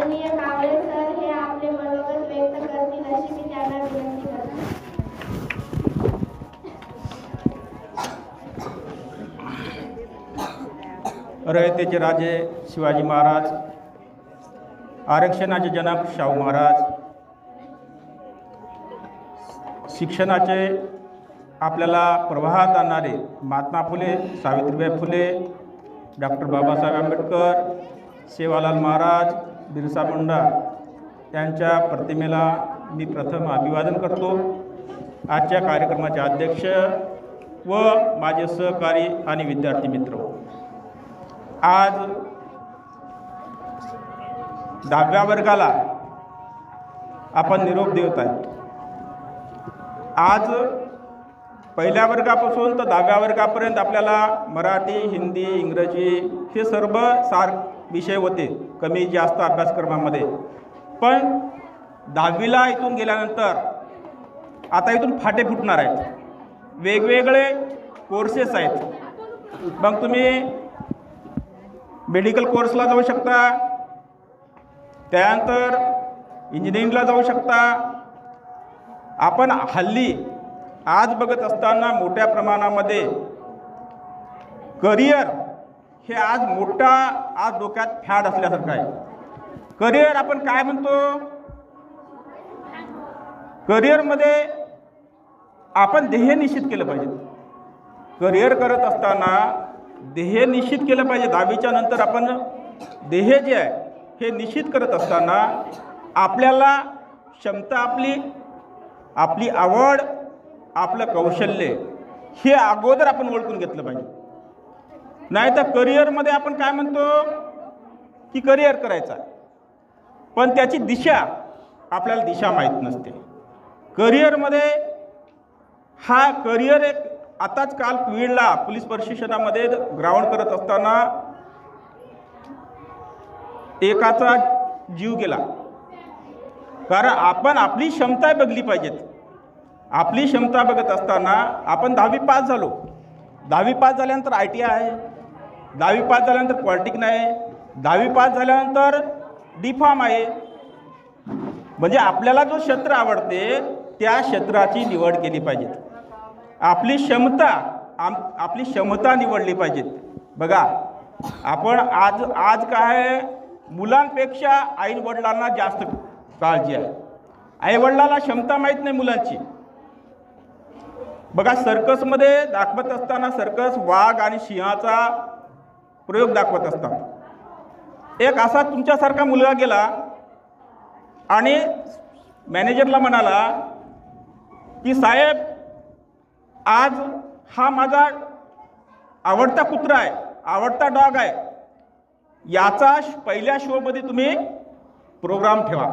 माननीय कावळे सर हे आपले मनोगत व्यक्त करतील अशी मी त्यांना विनंती करते. रयतेचे राजे शिवाजी महाराज, आरक्षणाचे जनक शाहू महाराज, शिक्षणाचे आपल्याला प्रवाहात आणणारे महात्मा फुले, सावित्रीबाई फुले, डॉक्टर बाबासाहेब आंबेडकर, सेवालाल महाराज, बिरसा मुंडा यांच्या प्रतिमेला मी प्रथम अभिवादन करतो. आजच्या कार्यक्रमाचे अध्यक्ष व माझे सहकारी आणि विद्यार्थी मित्र, आज 10व्या वर्गाला आपण निरोप देत आहे. आज पहिल्या वर्गापासून तर 10व्या वर्गापर्यंत आपल्याला मराठी, हिंदी, इंग्रजी हे सर्व विषय होते कमी जास्त अभ्यासक्रमामध्ये. पण 10वीला इथून गेल्यानंतर आता इथून फाटे फुटणार आहेत, वेगवेगळे कोर्सेस आहेत. मग तुम्ही मेडिकल कोर्सला जाऊ शकता, त्यानंतर इंजिनिअरिंगला जाऊ शकता. आपण हल्ली आज बघत असताना मोठ्या प्रमाणामध्ये करिअर हे आज मोठा आज डोक्यात फॅड असल्यासारखं आहे. करिअर आपण काय म्हणतो? करिअरमध्ये आपण ध्येय निश्चित केलं पाहिजे. करिअर करत असताना ध्येय निश्चित केलं पाहिजे. 10वीच्या नंतर आपण ध्येय जे आहे हे निश्चित करत असताना आपल्याला क्षमता, आपली आवड, आपलं कौशल्य हे अगोदर आपण ओळखून घेतलं पाहिजे. नाही तर करिअरमध्ये आपण काय म्हणतो की करिअर करायचा, पण त्याची दिशा आपल्याला दिशा माहीत नसते. करिअरमध्ये हा करिअर एक आताच काल बीडला पोलीस प्रशिक्षणामध्ये ग्राउंड करत असताना एकाचा जीव गेला. कारण आपण आपली क्षमता बघली पाहिजेत. आपली क्षमता बघत असताना आपण 10वी पास झालो. 10वी पास झाल्यानंतर ITI आहे, 10वी पास झाल्यानंतर पॉलिटेक्निक आहे, 10वी पास झाल्यानंतर D.Pharm आहे. म्हणजे आपल्याला जो क्षेत्र आवडते त्या क्षेत्राची निवड केली पाहिजे. आपली क्षमता निवडली पाहिजेत. बघा, आपण आज काय मुलांपेक्षा आईवडिलांना जास्त काळजी आहे. आईवडिलांना क्षमता माहीत नाही मुलांची. बघा, सर्कसमध्ये दाखवत असताना सर्कस वाघ आणि सिंहाचा प्रयोग दाखवत असतात. एक असा तुमच्यासारखा मुलगा गेला आणि मॅनेजरला म्हणाला की साहेब, आज हा माझा आवडता कुत्रा आहे, आवडता डॉग आहे, याचा पहिल्या शोमध्ये तुम्ही प्रोग्राम ठेवा.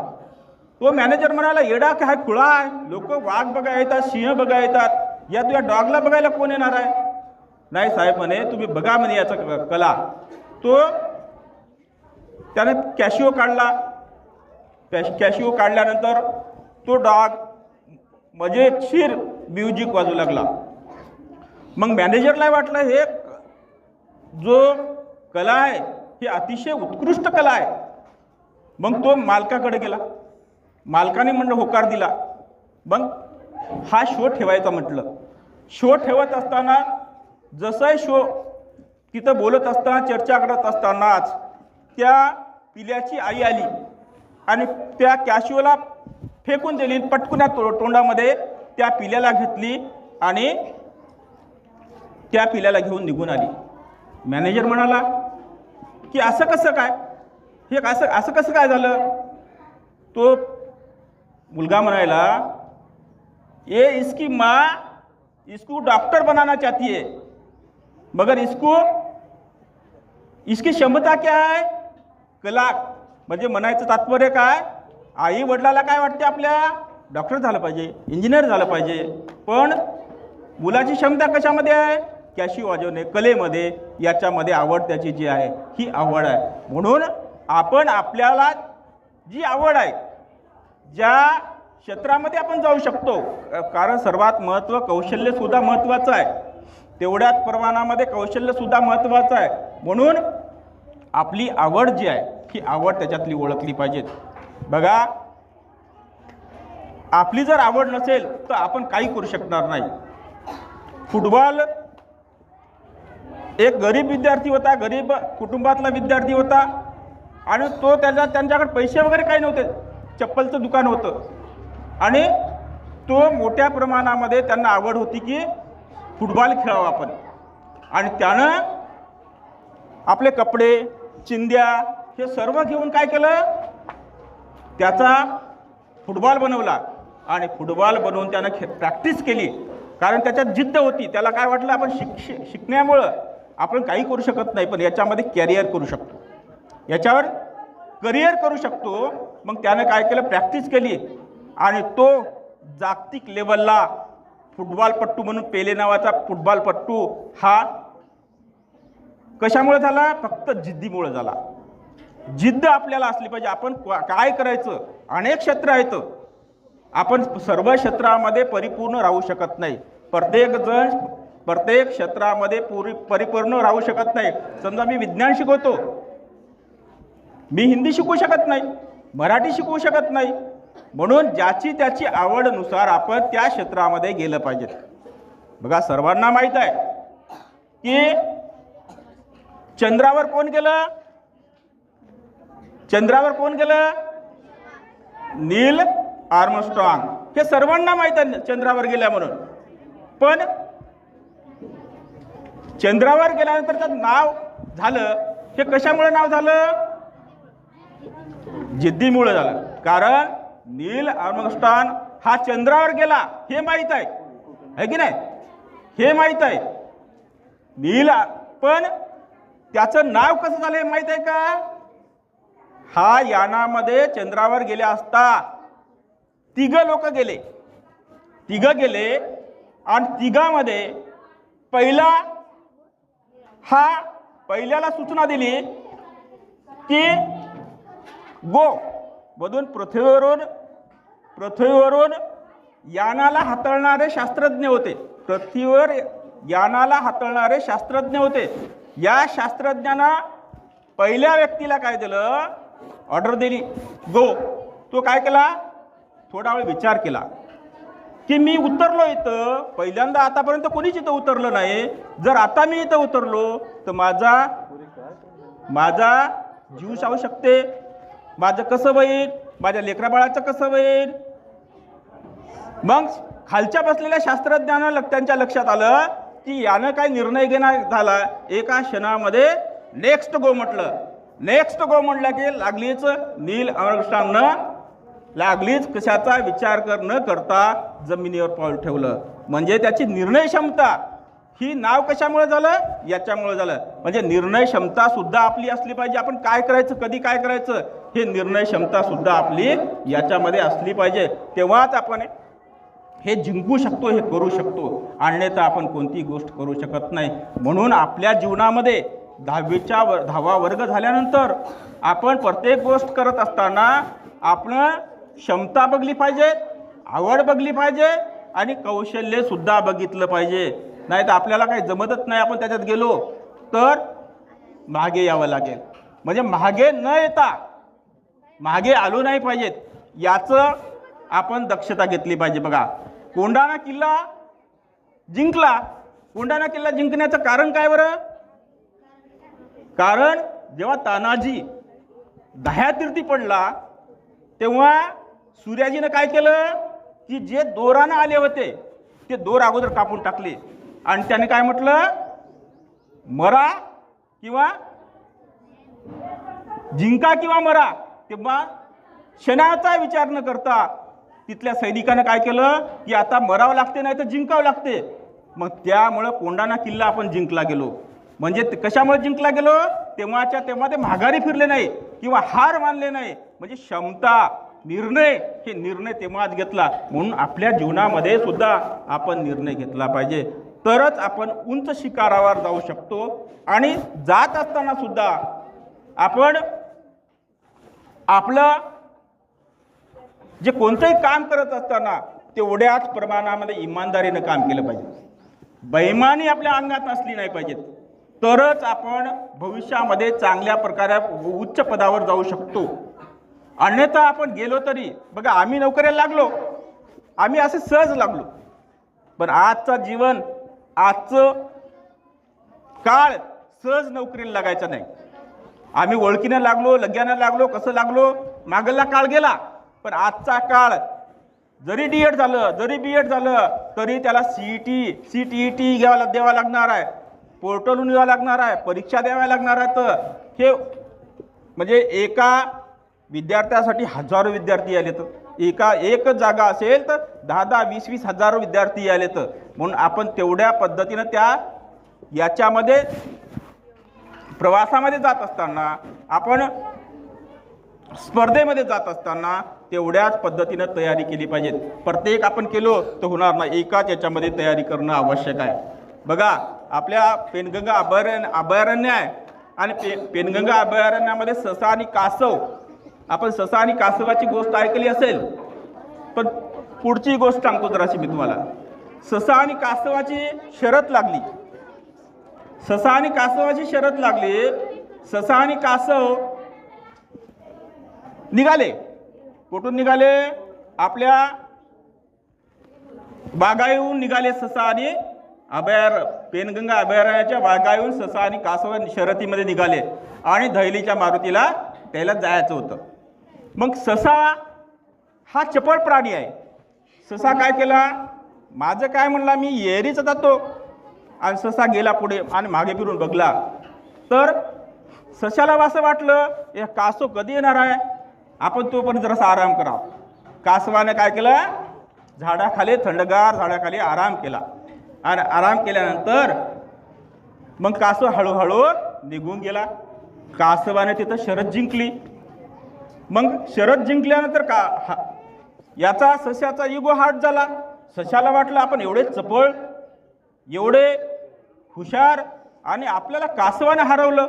तो मॅनेजर म्हणाला, येडा काय खुळा आहे, लोक वाघ बघायला येतात, सिंह बघायला येतात, या तुझ्या डॉगला बघायला कोण येणार आहे? नाही साहेब म्हणे, तुम्ही बघा म्हणे याचा कला. तो त्याने कॅशिओ काढला. कॅशिओ काढल्यानंतर तो डॉग मजेशीर म्युझिक वाजू लागला. मग मॅनेजरला वाटलं हे जो कला आहे ही अतिशय उत्कृष्ट कला आहे. मग तो मालकाकडे गेला. मालकाने म्हणलं होकार दिला. मग हा शो ठेवायचा म्हटलं. शो ठेवत असताना जसं शो तिथं बोलत असताना चर्चा करत असतानाच त्या पिल्याची आई आली आणि त्या कॅशिओला फेकून दिली. पटकन तोंडामध्ये त्या पिल्याला घेतली आणि त्या पिल्याला घेऊन निघून आली. मॅनेजर म्हणाला की असं कसं काय, हे असं कसं काय झालं? तो मुलगा म्हणायला, ये इसकी माँ इसको डॉक्टर बनाना चाहती है, मगर इसकी क्षमता क्या है? कला. म्हणजे म्हणायचं तात्पर्य काय, आई वडिलाला काय वाटते, आपल्या डॉक्टर झालं पाहिजे, इंजिनियर झालं पाहिजे, पण मुलाची क्षमता कशामध्ये आहे? कॅशिओ वाजवणे, कलेमध्ये, याच्यामध्ये आवड त्याची जी आहे ही आवड आहे. म्हणून आपण आपल्याला जी आवड आहे, ज्या क्षेत्रामध्ये आपण जाऊ शकतो, कारण सर्वात महत्त्व कौशल्यसुद्धा महत्त्वाचं आहे, तेवढ्याच प्रमाणामध्ये कौशल्यसुद्धा महत्त्वाचं आहे. म्हणून आपली आवड जी आहे ही आवड त्याच्यातली ओळखली पाहिजे. बघा, आपली जर आवड नसेल तर आपण काही करू शकणार नाही. फुटबॉल एक गरीब विद्यार्थी होता, गरीब कुटुंबातला विद्यार्थी होता आणि तो त्यांच्याकडे पैसे वगैरे काही नव्हते, चप्पलचं दुकान होतं आणि तो मोठ्या प्रमाणामध्ये त्यांना आवड होती की फुटबॉल खेळावं आपण. आणि त्यानं आपले कपडे, चिंध्या हे सर्व घेऊन काय केलं, त्याचा फुटबॉल बनवला आणि फुटबॉल बनवून त्यानं प्रॅक्टिस केली. कारण त्याच्यात जिद्द होती. त्याला काय वाटलं, आपण शिकण्यामुळं आपण काही करू शकत नाही, पण याच्यामध्ये कॅरियर करू शकतो, याच्यावर करिअर करू शकतो. मग त्यानं काय केलं, प्रॅक्टिस केली आणि तो जागतिक लेवलला फुटबॉलपट्टू म्हणून पेले नावाचा फुटबॉलपट्टू हा कशामुळे झाला, फक्त जिद्दीमुळे झाला. जिद्द आपल्याला असली पाहिजे. आपण काय करायचं, अनेक क्षेत्र आहेत, आपण सर्व क्षेत्रामध्ये परिपूर्ण राहू शकत नाही. प्रत्येक जण प्रत्येक क्षेत्रामध्ये परिपूर्ण राहू शकत नाही. समजा मी विज्ञान शिकवतो, मी हिंदी शिकवू शकत नाही, मराठी शिकवू शकत नाही. म्हणून ज्याची त्याची आवडनुसार आपण त्या क्षेत्रामध्ये गेलं पाहिजे. बघा, सर्वांना माहीत आहे की चंद्रावर कोण गेलं, चंद्रावर कोण गेलं, नील आर्मस्ट्रॉंग. हे सर्वांना माहीत आहे चंद्रावर गेल्या म्हणून. पण चंद्रावर गेल्यानंतर त्याचं नाव झालं, हे कशामुळे नाव झालं, जिद्दीमुळे झालं. कारण नील आर्मस्ट्रॉंग हा चंद्रावर गेला हे माहीत आहे की नाही, हे माहीत आहे नील. पण त्याचं नाव कसं झालं हे माहीत आहे का, हा यानामध्ये चंद्रावर गेले असता तिघं लोक गेले, आणि तिघामध्ये पहिल्याला सूचना दिली की गो मधून पृथ्वीवरून यानाला हाताळणारे शास्त्रज्ञ होते, पृथ्वीवर यानाला हाताळणारे शास्त्रज्ञ होते. या शास्त्रज्ञांना पहिल्या व्यक्तीला काय दिलं, ऑर्डर दिली गो. तो काय केला, थोडा वेळ विचार केला की मी उतरलो इथं, पहिल्यांदा आतापर्यंत कोणीच इथं उतरलं नाही. जर आता मी इथं उतरलो तर माझा जीव जाऊ शकते, माझं कसं होईल, माझ्या लेकराबाळाचं कसं होईल. मग खालच्या बसलेल्या शास्त्रज्ञांना त्यांच्या लक्षात आलं की यानं काय निर्णय घेण्यात झाला. एका क्षणामध्ये नेक्स्ट गो म्हटलं. नेक्स्ट गो म्हटलं की लागलीच नील आर्मस्ट्रॉंगनं लागलीच कशाचा विचार न करता जमिनीवर पाऊल ठेवलं. म्हणजे त्याची निर्णय क्षमता ही नाव कशामुळे झालं, याच्यामुळे झालं. म्हणजे निर्णय क्षमता सुद्धा आपली असली पाहिजे. आपण काय करायचं, कधी काय करायचं, हे निर्णय क्षमता सुद्धा आपली याच्यामध्ये असली पाहिजे. तेव्हाच आपण हे जिंकू शकतो, हे करू शकतो. अन्यथा आपण कोणती गोष्ट करू शकत नाही. म्हणून आपल्या जीवनामध्ये 10वा वर्ग झाल्यानंतर आपण प्रत्येक गोष्ट करत असताना आपण क्षमता बघली पाहिजे, आवड बघली पाहिजे आणि कौशल्य सुद्धा बघितलं पाहिजे. नाही तर आपल्याला काही जमतच नाही, आपण त्याच्यात गेलो तर मागे यावं लागेल. म्हणजे मागे न येता मागे आलो नाही पाहिजेत, याचं आपण दक्षता घेतली पाहिजे. बघा, कोंढाणा किल्ला जिंकला. कोंढाणा किल्ला जिंकण्याचं कारण काय बरं, कारण जेव्हा तानाजी दह्यातीर्थी पडला तेव्हा सूर्याजीनं काय केलं की जे दोरानं आले होते ते दोर अगोदर कापून टाकले आणि त्याने काय म्हटलं, मरा किंवा जिंका किंवा मरा. तेव्हा क्षणाचा विचार न करता तिथल्या सैनिकानं काय केलं की आता मरावं लागते नाही तर जिंकावं लागते. मग त्यामुळं कोंढाणा किल्ला आपण जिंकला गेलो. म्हणजे कशामुळे जिंकला गेलो, तेव्हाच्या तेव्हा ते माघारी फिरले नाही किंवा हार मानले नाही. म्हणजे क्षमता, निर्णय, हे निर्णय तेव्हाच घेतला. म्हणून आपल्या जीवनामध्ये सुद्धा आपण निर्णय घेतला पाहिजे, तरच आपण उंच शिखरावर जाऊ शकतो. आणि जात असताना सुद्धा आपण आपलं जे कोणतंही काम करत असताना तेवढ्याच प्रमाणामध्ये इमानदारीनं काम केलं पाहिजे. बेईमानी आपल्या अंगात असली नाही पाहिजेत. तरच आपण भविष्यामध्ये चांगल्या प्रकारे उच्च पदावर जाऊ शकतो. अन्यथा आपण गेलो तरी बघा, आम्ही नोकरीला लागलो, आम्ही असे सहज लागलो, पण आजचं जीवन, आजचं काळ सहज नोकरीला लागायचं नाही. आम्ही ओळखीनं लागलो, लगेनं लागलो, कसं लागलो, मागला काळ गेला. पण आजचा काळ जरी डी.एड झालं, जरी बी.एड झालं, तरी त्याला CTET द्यावा लागणार आहे, पोर्टलहून द्यावा लागणार आहे, परीक्षा द्याव्या लागणार आहे. तर हे म्हणजे एका विद्यार्थ्यासाठी हजारो विद्यार्थी आले, तर एक जागा असेल तर 10-10, 20-20 हजारो विद्यार्थी आले. तर म्हणून आपण तेवढ्या पद्धतीनं त्या याच्यामध्ये प्रवासामध्ये जात असताना, आपण स्पर्धेमध्ये जात असताना तेवढ्याच पद्धतीनं तयारी केली पाहिजे. प्रत्येक आपण केलो तर होणार नाही, एकाच याच्यामध्ये तयारी करणं आवश्यक आहे. बघा, आपल्या पेनगंगा अभयारण्य आहे आणि पेनगंगा अभयारण्यामध्ये ससा आणि कासव, आपण ससा आणि कासवाची गोष्ट ऐकली असेल, पण पुढची गोष्ट सांगतो जराशी मी तुम्हाला. ससा आणि कासवाची शर्यत लागली, ससा आणि कासवाची शर्यत लागली. ससा आणि कासव निघाले. कुठून निघाले? आपल्या बागाईहून निघाले. ससा आणि पेनगंगा अभयारण्याच्या बागाईहून ससा आणि कासव शर्यतीमध्ये निघाले आणि धैलीच्या मारुतीला त्याला जायचं होतं. मग ससा हा चपळ प्राणी आहे. ससा काय केला? माझं काय म्हणला, मी येरीच जातो. आणि ससा गेला पुढे आणि मागे फिरून बघला, तर सशाला असं वाटलं, हे कासव कधी येणार आहे, आपण तो पण जरासा आराम करा. कासवाने काय केलं? झाडाखाली, थंडगार झाडाखाली आराम केला. आणि आराम केल्यानंतर मग कासव हळूहळू निघून गेला. कासवाने तिथं शर्यत जिंकली. मग शर्यत जिंकल्यानंतर याचा सशाचा इगो हार्ट झाला. सशाला वाटलं आपण एवढे चपळ, एवढे हुशार, आणि आपल्याला कासवाने हरवलं.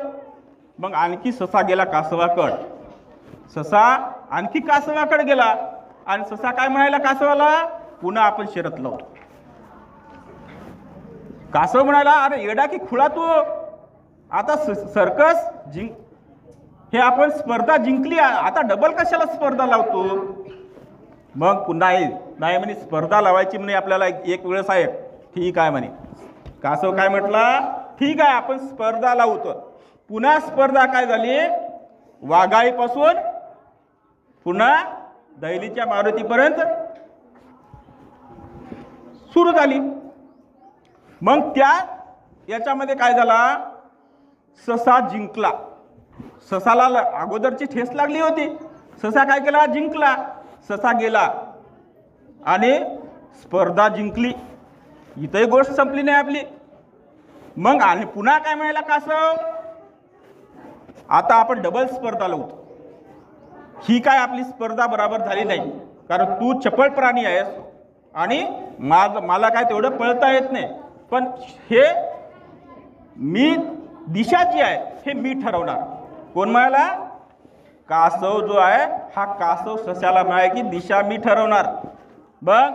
मग आणखी ससा गेला कासवाकडे. ससा आणखी कासवाकडे गेला आणि ससा काय म्हणायला कासवाला, पुन्हा आपण शर्यत लावतो. कासव म्हणाला, अरे येडा की खुळा तू, आता सर्कस हे आपण स्पर्धा जिंकली, आता डबल कशाला स्पर्धा लावतो. मग पुन्हा नाही म्हणे, स्पर्धा लावायची म्हणे आपल्याला एक वेळेस आहे. ठीक आहे म्हणे. कासव काय म्हटला, ठीक आहे आपण स्पर्धा लावतो. पुन्हा स्पर्धा काय झाली, वाघाईपासून पुन्हा दैलीच्या मारुतीपर्यंत सुरू झाली. मग त्या याच्यामध्ये काय झाला, ससा जिंकला. ससाला अगोदरची ठेस लागली होती. ससा काय केला, जिंकला. ससा गेला आणि स्पर्धा जिंकली. इथंही गोष्ट संपली नाही आपली. मग आणि पुन्हा काय म्हणाला कासव, आता आपण डबल स्पर्धा लावतो. ही काय आपली स्पर्धा बरोबर झाली नाही, कारण तू चपळ प्राणी आहेस आणि मला काय तेवढं पळता येत नाही. पण हे मी दिशा जी आहे हे मी ठरवणार. कोण म्हणाला? कासव जो आहे हा कासव सस्याला म्हणाय की दिशा मी ठरवणार. बघ,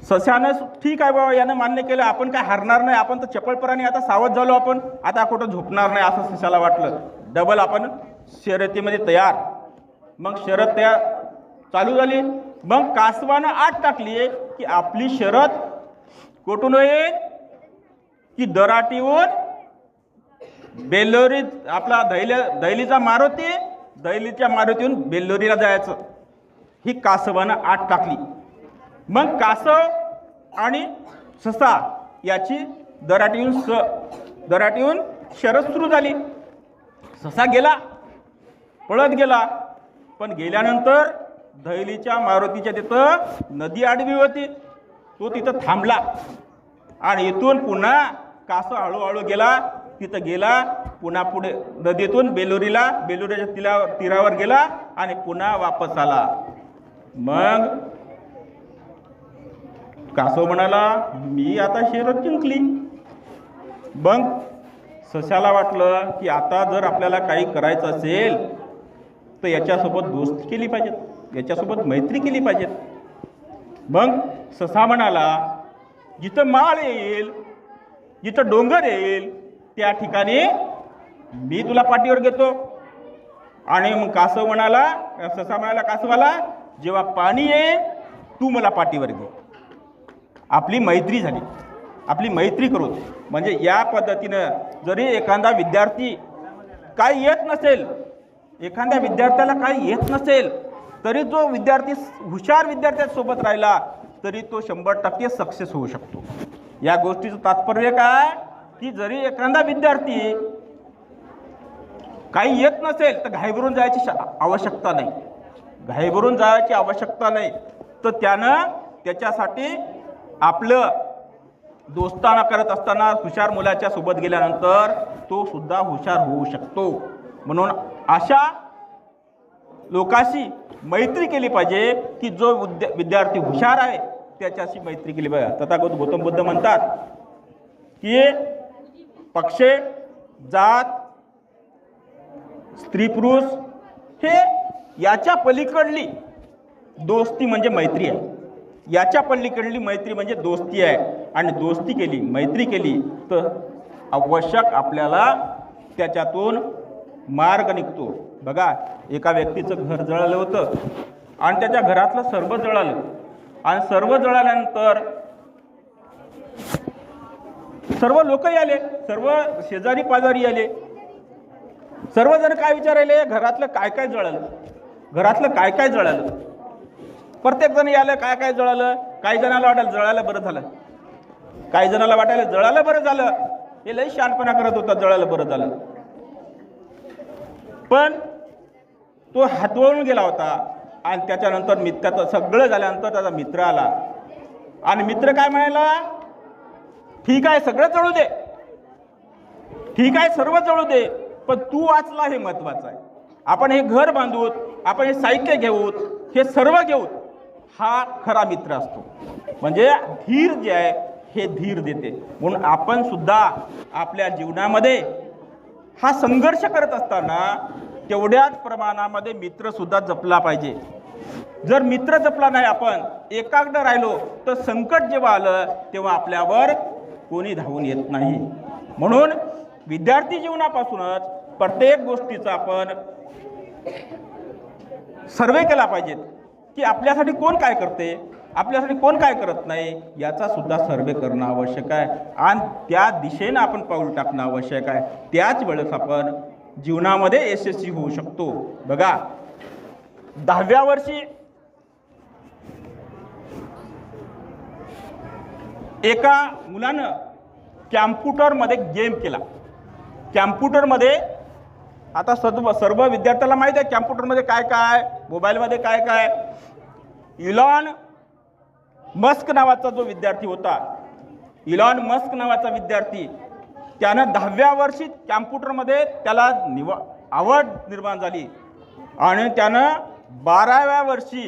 सस्यानं ठीक आहे बाबा, यानं मान्य केलं, आपण काय हरणार नाही, आपण तर चपळ प्राणी, आता सावध झालो आपण, आता कुठं झोपणार नाही असं सस्याला वाटलं. डबल आपण शर्यतीमध्ये तयार. मग शर्यत तयार चालू झाली. मग कासवानं आत टाकली की आपली शर्यत कुठून होईल, की दराटीहून बेल्लोरी, आपला दैलीचा मारुती, दैलीच्या मारुतीहून बेल्लोरीला जायचं. ही कासवानं आत टाकली. मग कासव आणि ससा याची दराटीहून शर्यत सुरू झाली. ससा गेला, पळत गेला. पण गेल्यानंतर दैलीच्या मारुतीच्या तिथं नदी आडवी होती. तो तिथं थांबला आणि इथून पुन्हा कासव हळूहळू गेला. तिथं गेला, पुन्हा पुढे नदीतून बेल्लोरीच्या तीरावर गेला आणि पुन्हा वापस आला. मग कासव म्हणाला, मी आता शर्यत जिंकली. मग सशाला वाटलं की आता जर आपल्याला काही करायचं असेल तर याच्यासोबत दोस्ती केली पाहिजे, याच्यासोबत मैत्री केली पाहिजे. मग ससा म्हणाला, जिथं माळ येईल, जिथं डोंगर येईल त्या ठिकाणी मी तुला पाठीवर घेतो. आणि मग कासव म्हणाला, ससा म्हणाला कासवाला, जेव्हा पाणी येईल तू मला पाठीवर घे. आपली मैत्री झाली, आपली मैत्री करू. म्हणजे या पद्धतीनं जरी एखादा विद्यार्थी काही येत नसेल, एखाद्या विद्यार्थ्याला काही येत नसेल, तरी जो विद्यार्थी हुशार विद्यार्थ्यांसोबत राहिला तरी तो 100% सक्सेस होऊ शकतो. या गोष्टीचं तात्पर्य काय की जरी एखादा विद्यार्थी काही येत नसेल तर घाईभरून जायची आवश्यकता नाही, घाईभरून जायची आवश्यकता नाही. तर त्यानं त्याच्यासाठी आपलं दोस्ताना करत असताना हुशार मुलाच्या सोबत गेल्यानंतर तो सुद्धा हुशार होऊ शकतो. म्हणून अशा लोकांशी मैत्री केली पाहिजे की जो विद्यार्थी हुशार आहे त्याच्याशी मैत्री केली पाहिजे. तथागत गौतम बुद्ध म्हणतात की पक्ष, जात, स्त्री पुरुष हे याच्या पलीकडली दोस्ती म्हणजे मैत्री आहे. याच्या पलीकडली मैत्री म्हणजे दोस्ती आहे. आणि दोस्ती केली, मैत्री केली तर आवश्यक आपल्याला त्याच्यातून मार्ग निघतो. बघा, एका व्यक्तीचं घर जळालं होतं आणि त्याच्या घरातलं सर्व जळालं. आणि सर्व जळाल्यानंतर सर्व लोकही आले, सर्व शेजारी पाजारी आले. सर्वजण काय विचारायले, घरातलं काय काय जळालं, घरातलं काय काय जळालं. प्रत्येक जण आलं, काय काय जळालं. काही जणाला वाटायला जळालं बरं झालं, काही जणाला वाटायला जळालं बरं झालं, हे लई शहाणपणा करत होता, जळालं बरं झालं. पण तो हातवळून गेला होता. आणि त्याच्यानंतर मित्राचं सगळं झाल्यानंतर त्याचा मित्र आला आणि मित्र काय म्हणाला, ठीक आहे सगळं जळू दे, ठीक आहे सर्व जळू दे, पण तू वाचला हे महत्वाचं आहे. आपण हे घर बांधूत, आपण हे साहित्य घेऊत, हे सर्व घेऊत, हा खरा मित्र असतो. म्हणजे धीर जे आहे हे धीर देते. म्हणून आपण सुद्धा आपल्या जीवनामध्ये हा संघर्ष करत असताना तेवढ्याच प्रमाणामध्ये मित्र सुद्धा जपला पाहिजे. जर मित्र जपला नाही, आपण एकाग्र राहिलो, तर संकट जेव्हा आलं तेव्हा आपल्यावर कोणी धावून येत नाही. म्हणून विद्यार्थी जीवनापासूनच प्रत्येक गोष्टीचा आपण सर्वे केला पाहिजे की आपल्यासाठी कोण काय करते, आपल्यासाठी कोण काय करत नाही, याचा सुद्धा सर्वे करणं आवश्यक आहे. आणि त्या दिशेनं आपण पाऊल टाकणं आवश्यक आहे. त्याच वेळेस आपण जीवनामध्ये यशस्वी होऊ शकतो. बघा, 10व्या वर्षी एका मुलानं कॅम्प्युटरमध्ये गेम केला. कॅम्प्युटरमध्ये आता सर्व विद्यार्थ्याला माहीत आहे कॅम्प्युटरमध्ये काय काय, मोबाईलमध्ये काय काय. इलॉन मस्क नावाचा जो विद्यार्थी होता, इलॉन मस्क नावाचा विद्यार्थी, त्यानं 10व्या वर्षी कॅम्प्युटरमध्ये त्याला आवड निर्माण झाली आणि त्यानं 12व्या वर्षी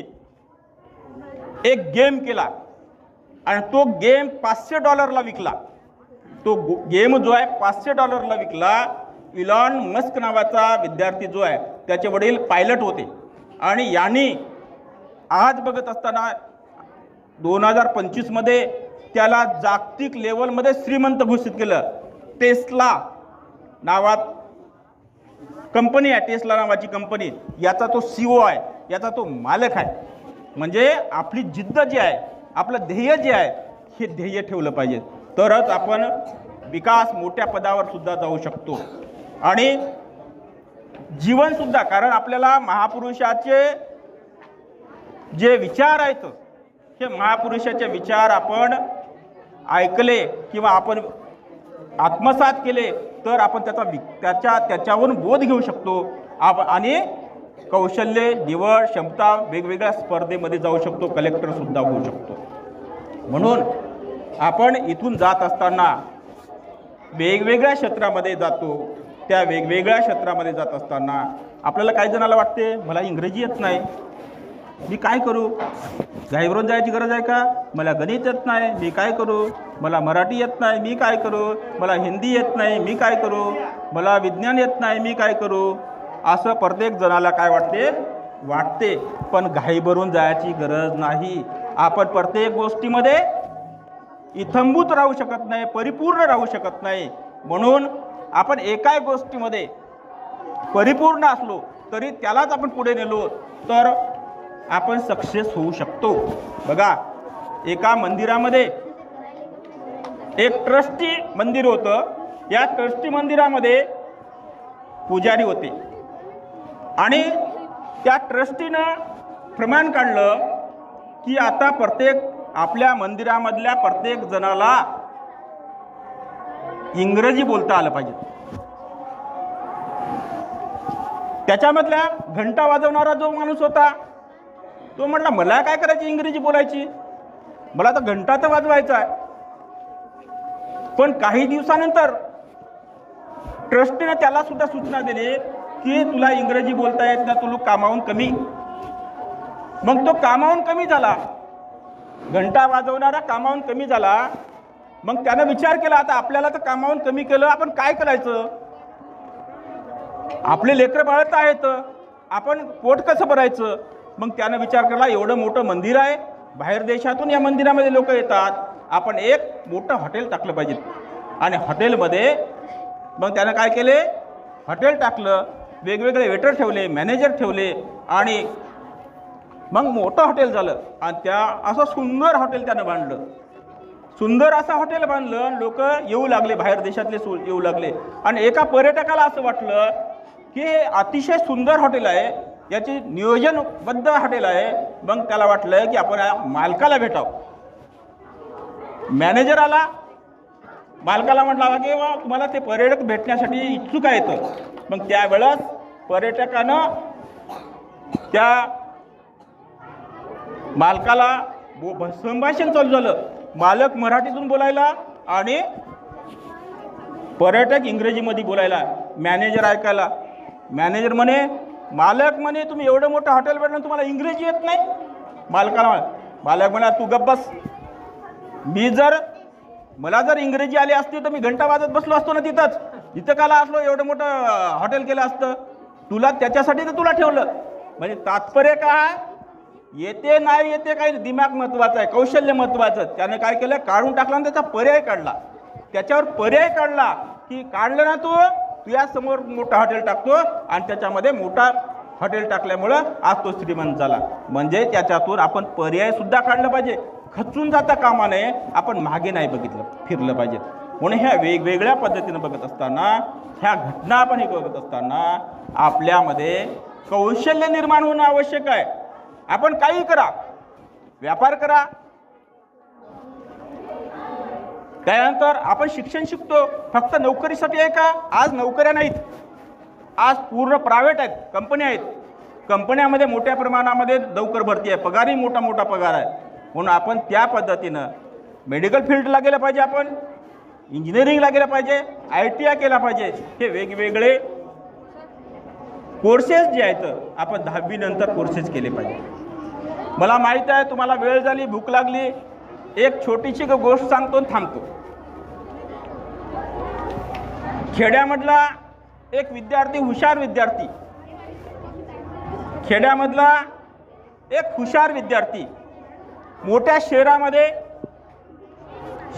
एक गेम केला आणि तो गेम $500 विकला. तो गेम जो आहे $500 विकला. इलॉन मस्क नावाचा विद्यार्थी जो आहे त्याचे वडील पायलट होते आणि यांनी आज बघत असताना 2025मध्ये त्याला जागतिक लेवलमध्ये श्रीमंत घोषित केलं. टेस्ला नावात कंपनी आहे, टेस्ला नावाची कंपनी, याचा तो CEO आहे, याचा तो मालक आहे. म्हणजे आपली जिद्द जी आहे, आपलं ध्येय जे आहे, हे ध्येय ठेवलं पाहिजे, तरच आपण विकास मोठ्या पदावर सुद्धा जाऊ शकतो. आणि जीवनसुद्धा, कारण आपल्याला महापुरुषाचे जे विचार आहेत, हे महापुरुषाचे विचार आपण ऐकले किंवा आपण आत्मसात केले तर आपण त्याच्यावरून बोध घेऊ शकतो. आणि कौशल्य, निवड, क्षमता, वेगवेगळ्या स्पर्धेमध्ये जाऊ शकतो, कलेक्टरसुद्धा होऊ शकतो. म्हणून आपण इथून जात असताना वेगवेगळ्या क्षेत्रामध्ये जातो. त्या वेगवेगळ्या क्षेत्रामध्ये जात असताना आपल्याला काही जणाला वाटते मला इंग्रजी येत नाही, मी काय करू, घाईवरून जायची गरज आहे का, मला गणित येत नाही, मी काय करू, मला मराठी येत नाही, मी काय करू, मला हिंदी येत नाही, मी काय करू, मला विज्ञान येत नाही, मी काय करू. असं प्रत्येक जणाला काय वाटते. पण घाई भरून जायची गरज नाही. आपण प्रत्येक गोष्टीमध्ये इत्थंभूत राहू शकत नाही, परिपूर्ण राहू शकत नाही. म्हणून आपण एकाही गोष्टीमध्ये परिपूर्ण असलो तरी त्यालाच आपण पुढे नेलो तर आपण सक्सेस होऊ शकतो. बघा, एका मंदिरामध्ये एक ट्रस्टी मंदिर होतं. या ट्रस्टी मंदिरामध्ये पुजारी होते आणि त्या ट्रस्टीनं प्रमाण काढलं की आता प्रत्येक आपल्या मंदिरामधल्या प्रत्येक जणाला इंग्रजी बोलता आलं पाहिजे. त्याच्यामधल्या घंटा वाजवणारा जो माणूस होता तो म्हटला, मला काय करायची इंग्रजी बोलायची, मला तर घंटा तर वाजवायचा आहे. पण काही दिवसानंतर ट्रस्टीने त्याला सुद्धा सूचना दिली की तुला इंग्रजी बोलता येत ना, तुला कामावून कमी. मग तो कामावून कमी झाला, घंटा वाजवणारा कामावून कमी झाला. मग त्यानं विचार केला, आता आपल्याला तर कामावून कमी केलं, आपण काय करायचं, आपले लेकरं बाळत आहेत, आपण पोट कसं भरायचं. मग त्यानं विचार केला, एवढं मोठं मंदिर आहे, बाहेर देशातून या मंदिरामध्ये लोक येतात, आपण एक मोठं हॉटेल टाकलं पाहिजे. आणि हॉटेलमध्ये मग त्यानं काय केले, हॉटेल टाकलं, वेगवेगळे वेटर ठेवले, मॅनेजर ठेवले आणि मग मोठं हॉटेल झालं. आणि त्या असं सुंदर हॉटेल त्यानं बांधलं, सुंदर असं हॉटेल बांधलं. लोक येऊ लागले, बाहेर देशातले येऊ लागले. आणि एका पर्यटकाला असं वाटलं की हे अतिशय सुंदर हॉटेल आहे, याची नियोजनबद्ध हॉटेल आहे. मग त्याला वाटलं की आपण मालकाला भेटावं. मॅनेजर आला, मालकाला म्हटला की वा तुम्हाला ते पर्यटक भेटण्यासाठी इच्छुक आहेत. मग त्यावेळेस पर्यटकानं त्या मालकाला संभाषण चालू झालं. मालक मराठीतून बोलायला आणि पर्यटक इंग्रजीमध्ये बोलायला, मॅनेजर ऐकायला. मॅनेजर म्हणे, मालक म्हणे तुम्ही एवढं मोठं हॉटेल भेटलं तुम्हाला इंग्रजी येत नाही. मालक म्हणा तू गप्प बस, मला जर इंग्रजी आली असती तर मी घंटा वाजत बसलो असतो ना तिथंच, इथं काला असलो, एवढं मोठं हॉटेल केलं असतं. तुला त्याच्यासाठी तर तुला ठेवलं. म्हणजे तात्पर्य काय, येते नाही येते काही, दिमाग महत्त्वाचा आहे, कौशल्य महत्त्वाचं. त्याने काय केलं, काढून टाकला आणि त्याचा पर्याय काढला. त्याच्यावर पर्याय काढला की काढलं ना तू यासमोर मोठं हॉटेल टाकतो आणि त्याच्यामध्ये मोठा हॉटेल टाकल्यामुळं आज तो श्रीमंत झाला. म्हणजे त्याच्यातून आपण पर्यायसुद्धा काढलं पाहिजे. खचून जाता कामा नये, आपण मागे नाही बघितलं, फिरलं पाहिजे. म्हणून ह्या वेगवेगळ्या पद्धतीनं बघत असताना, ह्या घटना आपण हे बघत असताना आपल्यामध्ये कौशल्य निर्माण होणं आवश्यक आहे. आपण काही करा, व्यापार करा, त्यानंतर आपण शिक्षण शिकतो, फक्त नोकरीसाठी आहे का? आज नोकऱ्या नाहीत, आज पूर्ण प्रायव्हेट आहेत, कंपन्या आहेत. कंपन्यामध्ये मोठ्या प्रमाणामध्ये नोकर भरती आहे, पगारही मोठा मोठा पगार आहे. म्हणून आपण त्या पद्धतीनं मेडिकल फील्डला गेलं पाहिजे, आपण इंजिनिअरिंगला गेलं पाहिजे, ITI केला पाहिजे. हे वेगवेगळे कोर्सेस जे आहेत आपण 10वी नंतर कोर्सेस केले पाहिजे. मला माहीत आहे तुम्हाला वेळ झाली, भूक लागली, एक छोटीशी गोष्ट सांगतो आणि थांबतो. खेड्यामधला एक विद्यार्थी, हुशार विद्यार्थी, खेड्यामधला एक हुशार विद्यार्थी मोठ्या शहरामध्ये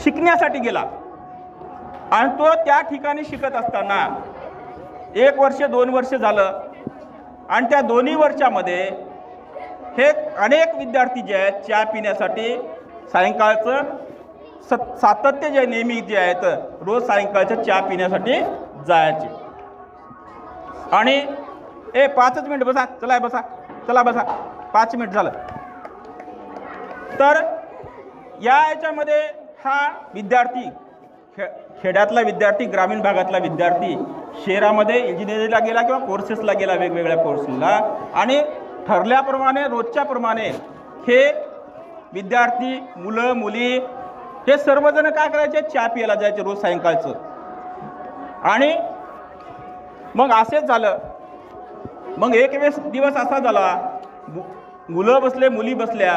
शिकण्यासाठी गेला. आणि तो त्या ठिकाणी शिकत असताना 1 वर्ष 2 वर्ष झालं आणि त्या दोन्ही वर्षामध्ये हे अनेक विद्यार्थी जे आहेत चहा पिण्यासाठी सायंकाळचं सातत्य जे नेहमी जे आहेत रोज सायंकाळचं चहा पिण्यासाठी जायचे. आणि 5 मिनिट बसा, चला बसा, चला बसा, 5 मिनिट झालं. तर याच्यामध्ये हा विद्यार्थी खेड्यातला विद्यार्थी, ग्रामीण भागातला विद्यार्थी शहरामध्ये इंजिनिअरिंगला गेला किंवा कोर्सेसला गेला, वेगवेगळ्या कोर्सेसला. आणि ठरल्याप्रमाणे रोजच्याप्रमाणे हे विद्यार्थी, मुलं मुली हे सर्वजण काय करायचे, चहा प्यायला जायचे रोज सायंकाळचं. आणि मग असेच झालं. मग एक दिवस असा झाला, मुलं बसले, मुली बसल्या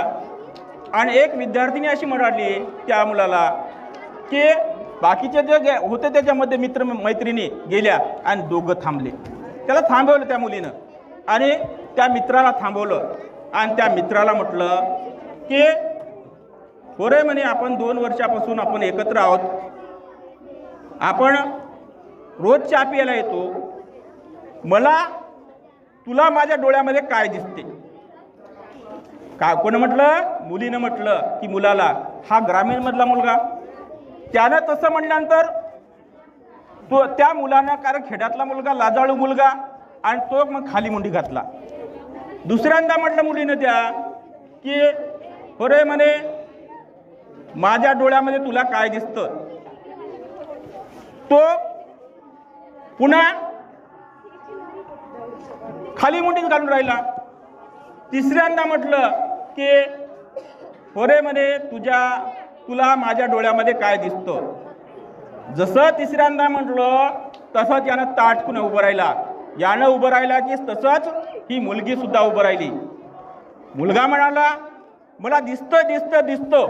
आणि एक विद्यार्थिनी अशी म्हणाली त्या मुलाला की बाकीचे जे होते त्याच्यामध्ये मित्र मैत्रिणी गेल्या आणि दोघं थांबले. त्याला थांबवलं त्या मुलीनं आणि त्या मित्राला थांबवलं आणि त्या मित्राला म्हटलं की होरे म्हणे आपण 2 वर्षापासून आपण एकत्र आहोत, आपण रोज चहा प्यायला येतो, मला तुला माझ्या डोळ्यामध्ये काय दिसते? का कोण म्हटलं? मुलीनं म्हटलं की मुलाला, हा ग्रामीणमधला मुलगा. त्यानं तसं म्हटल्यानंतर तो त्या मुलानं, कारण खेड्यातला मुलगा, लाजाळू मुलगा, आणि तो मग खाली मुंडी घातला. दुसऱ्यांदा म्हटलं मुलीनं त्या की होरे म्हणे माझ्या डोळ्यामध्ये तुला काय दिसतं? तो पुन्हा खाली मुंडीच घालून राहिला. तिसऱ्यांदा म्हटलं की होरे म्हणे तुला माझ्या डोळ्यामध्ये काय दिसतं? जसं तिसऱ्यांदा म्हटलं तसंच यानं ताटकून उभं राहिला. यानं उभं राहिला की तसंच ही मुलगी सुद्धा उभं राहिली. मुलगा म्हणाला मला दिसतं.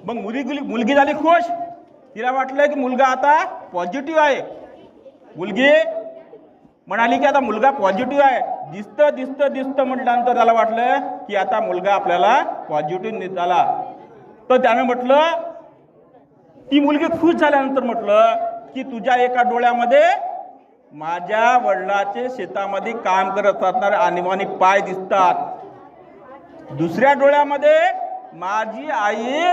मग मुलगी झाली खुश. तिला वाटलं की मुलगा आता पॉझिटिव्ह आहे. मुलगी म्हणाली की आता मुलगा पॉझिटिव्ह आहे. दिसतं म्हटल्यानंतर त्याला वाटलं की आता मुलगा आपल्याला पॉझिटिव्ह निघाला. तर त्यानं म्हटलं, ती मुलगी खुश झाल्यानंतर म्हटलं की तुझ्या एका डोळ्यामध्ये माझ्या वडिलाचे शेतामध्ये काम करत असणारे अनिवाणी पाय दिसतात, दुसऱ्या डोळ्यामध्ये माझी आई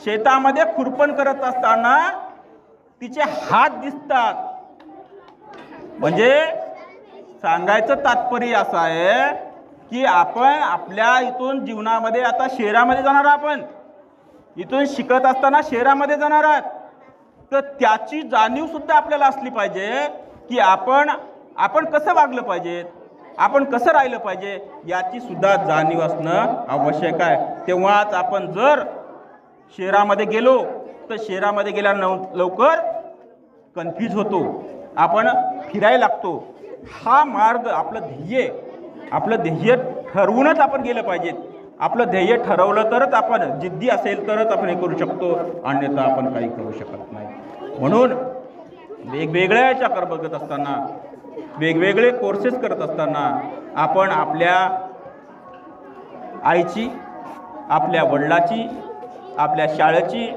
शेतामध्ये खुरपण करत असताना तिचे हात दिसतात. म्हणजे सांगायचं तात्पर्य असं आहे की आपण आपल्या इथून जीवनामध्ये आता शहरामध्ये जाणार, आपण इथून शिकत असताना शहरामध्ये जाणार आहात, तर त्याची जाणीव सुद्धा आपल्याला असली पाहिजे की आपण कसं वागलं पाहिजे, आपण कसं राहिलं पाहिजे, याची सुद्धा जाणीव असणं आवश्यक आहे. तेव्हाच आपण जर शहरामध्ये गेलो तर शहरामध्ये गेल्यानंतर लवकर कन्फ्यूज होतो, आपण फिरायला लागतो. हा मार्ग आपलं ध्येय ठरवूनच आपण गेलं पाहिजे. आपलं ध्येय ठरवलं तरच आपण, जिद्दी असेल तरच आपण हे करू शकतो, अन्यथा आपण काही करू शकत नाही. म्हणून वेगवेगळ्या याच्या बघत असताना, वेगवेगळे कोर्सेस करत असताना आपण आपल्या आईची, आपल्या वडिलाची, आपल्या शाळेची,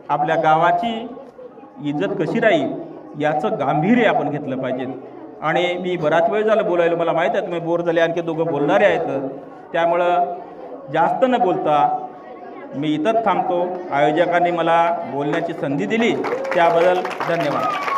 आपल्या गावाची इज्जत कशी राहील याचं गांभीर्य आपण घेतलं पाहिजे. आणि मी बराच वेळ झालं बोलायला, मला माहीत आहे तुम्ही बोर झाले, आणखी दोघं बोलणारे आहेत, त्यामुळं जास्त न बोलता मी इथंच थांबतो. आयोजकांनी मला बोलण्याची संधी दिली त्याबद्दल धन्यवाद.